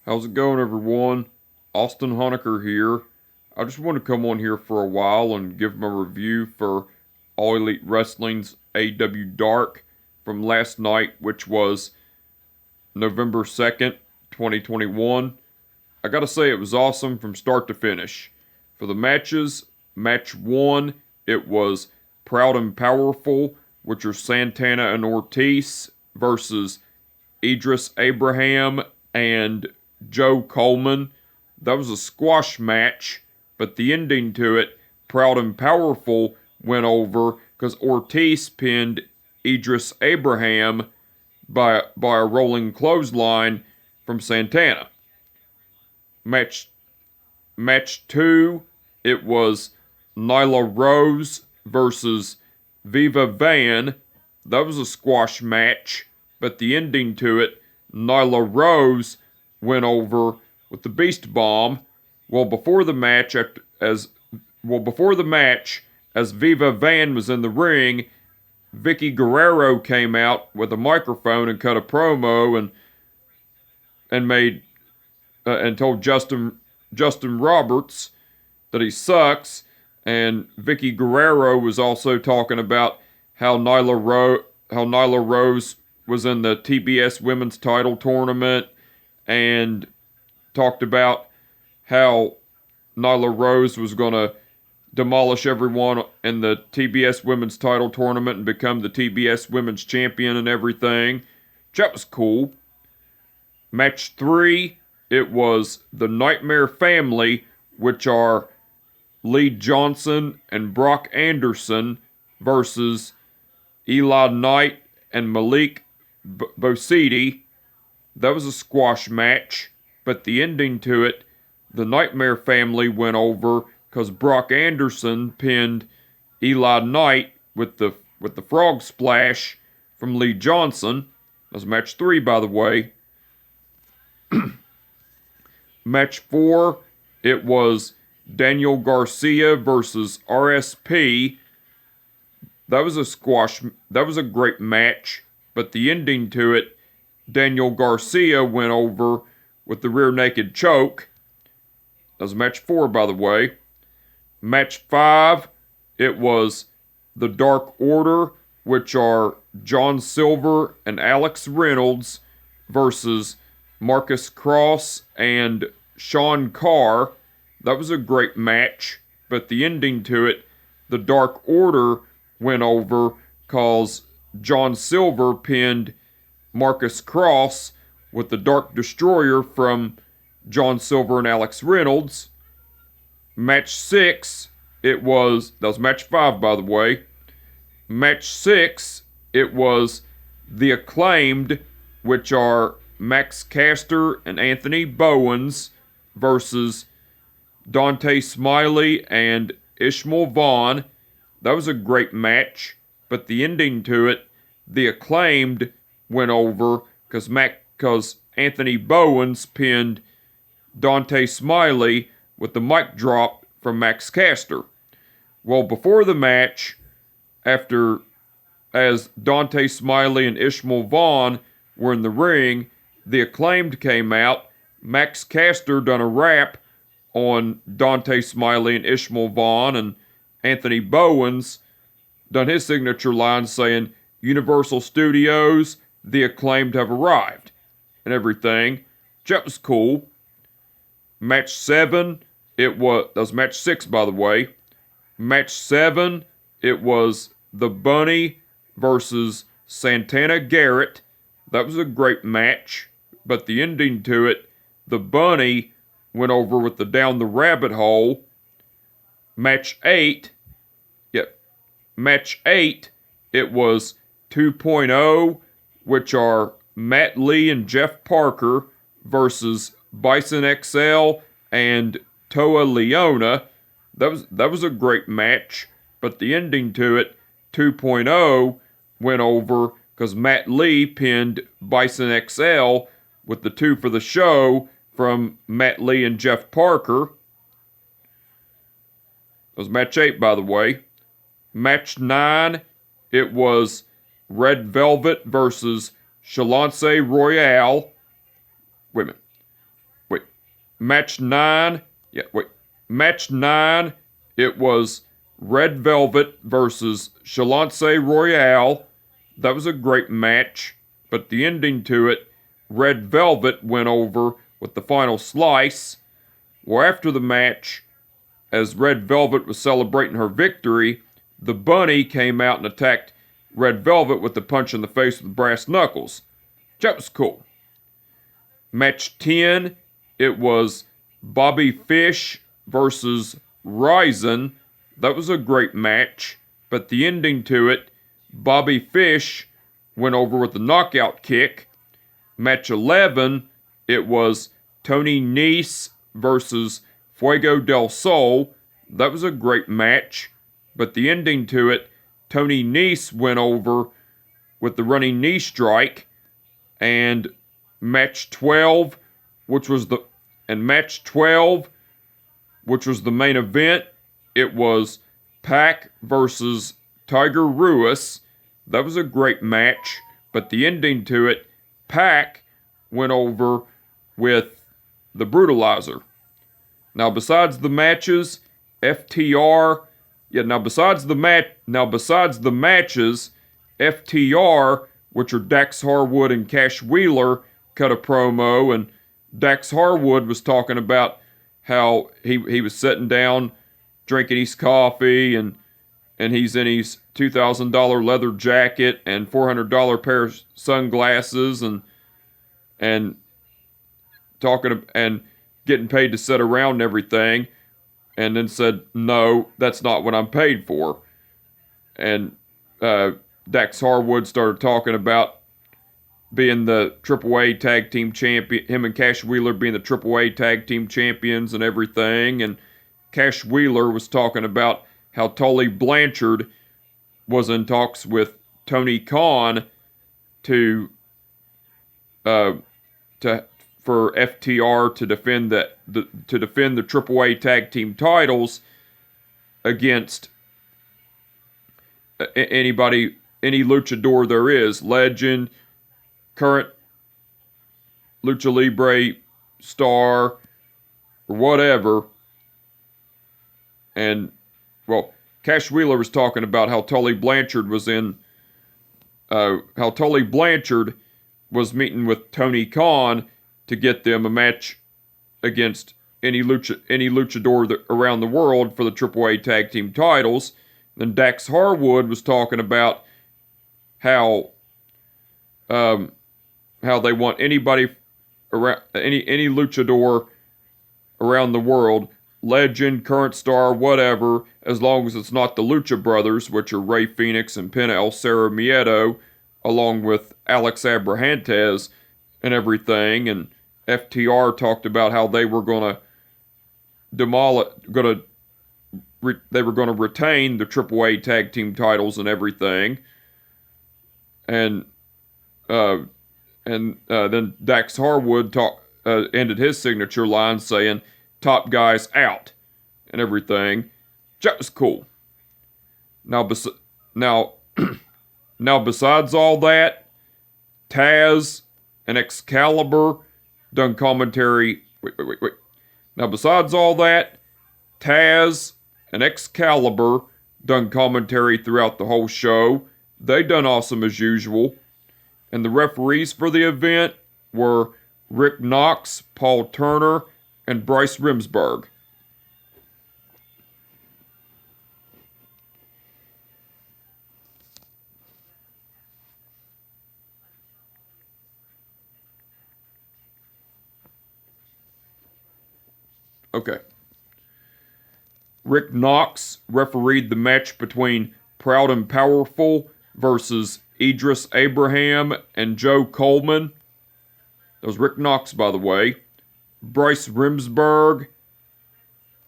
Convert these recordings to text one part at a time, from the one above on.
How's it going, everyone? Austin Honecker here. I just want to come on here for a while and give my review for All Elite Wrestling's AEW Dark from last night, which was November 2nd, 2021. I gotta say, it was awesome from start to finish. For the matches, match 1, it was Proud and Powerful, which are Santana and Ortiz versus Idris Abraham and Joe Coleman. That was a squash match, but the ending to it, Proud and Powerful, went over because Ortiz pinned Idris Abraham by a rolling clothesline from Santana. Match 2, it was Nyla Rose versus Viva Van. That was a squash match, but the ending to it, Nyla Rose went over with the Beast Bomb. Before the match, as Viva Van was in the ring, Vicky Guerrero came out with a microphone and cut a promo and told Justin Roberts that he sucks. And Vicky Guerrero was also talking about how Nyla Rose was in the TBS Women's Title Tournament, and talked about how Nyla Rose was going to demolish everyone in the TBS Women's Title Tournament and become the TBS Women's Champion and everything. That was cool. Match 3, it was the Nightmare Family, which are Lee Johnson and Brock Anderson versus Eli Knight and Malik Bositi. That was a squash match, but the ending to it, the Nightmare Family went over because Brock Anderson pinned Eli Knight with the frog splash from Lee Johnson. That was match 3, by the way. Match 4, it was Daniel Garcia versus RSP. That was a great match, but the ending to it, Daniel Garcia went over with the rear naked choke. That was match 4, by the way. Match 5, it was the Dark Order, which are John Silver and Alex Reynolds versus Marcus Cross and Sean Carr. That was a great match, but the ending to it, the Dark Order went over because John Silver pinned Marcus Cross with the Dark Destroyer from John Silver and Alex Reynolds. Match 6, that was match 5, by the way. Match 6, it was the Acclaimed, which are Max Caster and Anthony Bowens versus Dante Smiley and Ishmael Vaughn. That was a great match, but the ending to it, the Acclaimed went over because Anthony Bowens pinned Dante Smiley with the mic drop from Max Caster. Before the match, as Dante Smiley and Ishmael Vaughn were in the ring, the Acclaimed came out. Max Caster done a rap on Dante Smiley and Ishmael Vaughn, and Anthony Bowens done his signature line saying, "Universal Studios, the Acclaimed have arrived," and everything. That was cool. Match 7, that was match 6, by the way. Match 7, it was the Bunny versus Santana Garrett. That was a great match, but the ending to it, the Bunny went over with the Down the Rabbit Hole. Match 8, it was 2.0, which are Matt Lee and Jeff Parker versus Bison XL and Toa Leona. That was a great match, but the ending to it, 2.0, went over because Matt Lee pinned Bison XL with the 2 for the show from Matt Lee and Jeff Parker. That was match 8, by the way. Match 9, it was Red Velvet versus Chalance Royale. Wait a minute. match 9. Match 9. It was Red Velvet versus Chalance Royale. That was a great match, but the ending to it, Red Velvet went over with the final slice. Well, after the match, as Red Velvet was celebrating her victory, the Bunny came out and attacked Red Velvet with a punch in the face with brass knuckles. That was cool. Match 10, it was Bobby Fish versus Ryzen. That was a great match, but the ending to it, Bobby Fish went over with a knockout kick. Match 11, it was Tony Nese versus Fuego del Sol. That was a great match, but the ending to it, Tony Nese went over with the running knee strike. And match 12, which was the main event, it was Pac versus Tiger Ruiz. That was a great match, but the ending to it, Pac went over with the Brutalizer. Now besides the matches, FTR, besides the matches, FTR, which are Dax Harwood and Cash Wheeler, cut a promo, and Dax Harwood was talking about how he was sitting down drinking his coffee, and he's in his $2,000 leather jacket and $400 pair of sunglasses, and talking and getting paid to sit around and everything, and then said, "No, that's not what I'm paid for." And Dax Harwood started talking about being the AAA Tag Team Champion, him and Cash Wheeler being the AAA Tag Team Champions and everything, and Cash Wheeler was talking about how Tully Blanchard was in talks with Tony Khan for FTR to defend the AAA Tag Team titles against any luchador there is, legend, current lucha libre star, or whatever. And Cash Wheeler was talking about how Tully Blanchard was meeting with Tony Khan to get them a match against any luchador around the world for the AAA Tag Team titles. Then Dax Harwood was talking about how they want anybody around any luchador around the world, legend, current star, whatever, as long as it's not the Lucha Brothers, which are Rey Fenix and Pena El Cerro Miedo, along with Alex Abrahantes and everything. And FTR talked about how they were going to retain the AAA Tag Team titles and everything. And then Dax Harwood ended his signature line saying, "Top guys out," and everything. That was cool. Now besides all that, Taz and Excalibur done commentary. Wait. Now besides all that, Taz and Excalibur done commentary throughout the whole show. They done awesome as usual. And the referees for the event were Rick Knox, Paul Turner, and Bryce Remsburg. Okay. Rick Knox refereed the match between Proud and Powerful versus Idris Abraham and Joe Coleman. That was Rick Knox, by the way. Bryce Remsburg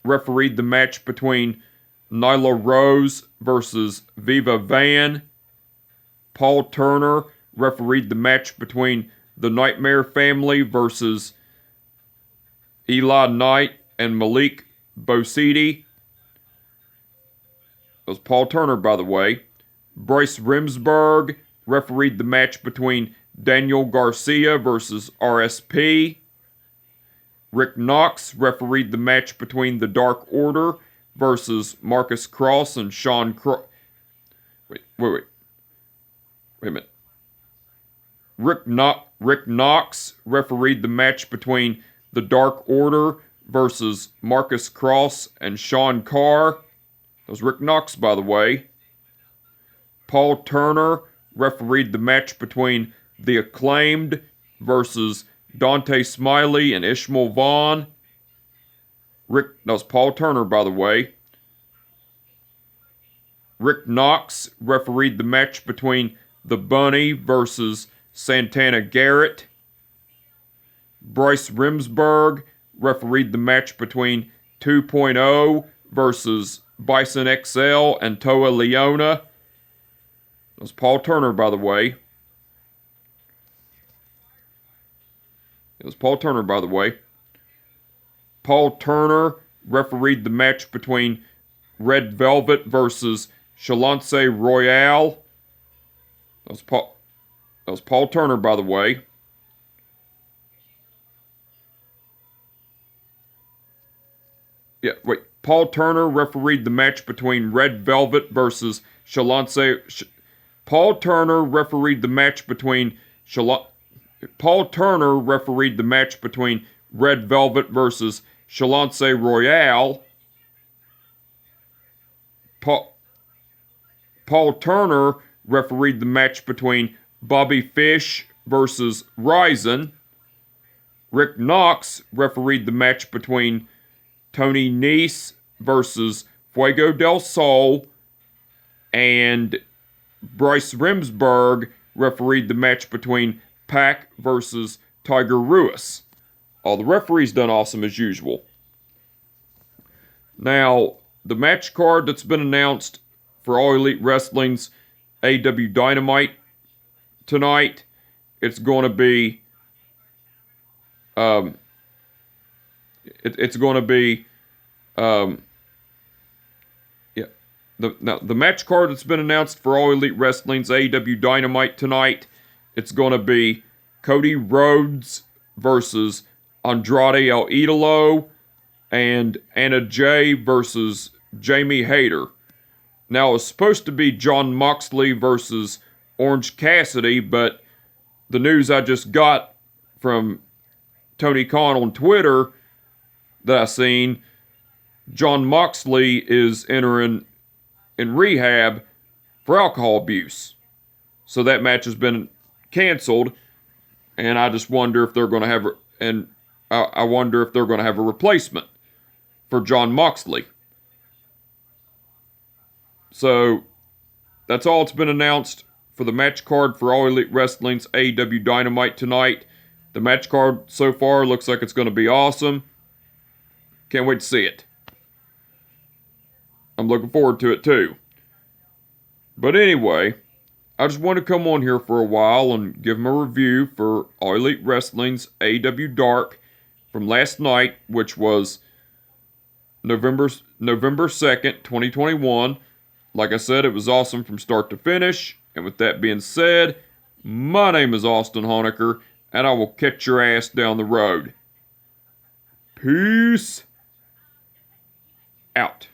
refereed the match between Nyla Rose versus Viva Van. Paul Turner refereed the match between the Nightmare Family versus Eli Knight and Malik Bosidi. That was Paul Turner, by the way. Bryce Remsburg refereed the match between Daniel Garcia versus RSP. Rick Knox refereed the match between the Dark Order versus Marcus Cross and Sean Wait a minute. Rick Knox refereed the match between the Dark Order versus Marcus Cross and Sean Carr. That was Rick Knox, by the way. Paul Turner refereed the match between The Acclaimed versus Dante Smiley and Ishmael Vaughn. That was Paul Turner, by the way. Rick Knox refereed the match between The Bunny versus Santana Garrett. Bryce Remsburg refereed the match between 2.0 versus Bison XL and Toa Leona. That was Paul Turner, by the way. Paul Turner refereed the match between Red Velvet versus Chalance Royale. That was Paul Turner, by the way. Paul Turner refereed the match between Red Velvet versus Chalance. Paul Turner refereed the match between Red Velvet versus Chalance Royale. Paul Turner refereed the match between Bobby Fish versus Ryzen. Rick Knox refereed the match between Tony Nese versus Fuego del Sol, and Bryce Remsburg refereed the match between Pac versus Tiger Ruiz. All the referees done awesome as usual. Now, the match card that's been announced for All Elite Wrestling's AEW Dynamite tonight, it's going to be the match card that's been announced for All Elite Wrestling's AEW Dynamite tonight, it's going to be Cody Rhodes versus Andrade El Idolo and Anna Jay versus Jamie Hayter. Now, it was supposed to be Jon Moxley versus Orange Cassidy, but the news I just got from Tony Khan on Twitter that I seen, Jon Moxley is entering in rehab for alcohol abuse. So that match has been canceled, and I just wonder if they're going to have I wonder if they're going to have a replacement for Jon Moxley. So that's all that's been announced for the match card for All Elite Wrestling's AEW Dynamite tonight. The match card so far looks like it's going to be awesome. Can't wait to see it. I'm looking forward to it too. But anyway, I just want to come on here for a while and give them a review for All Elite Wrestling's AEW Dark from last night, which was November 2nd, 2021. Like I said, it was awesome from start to finish. And with that being said, my name is Austin Honecker, and I will catch your ass down the road. Peace out.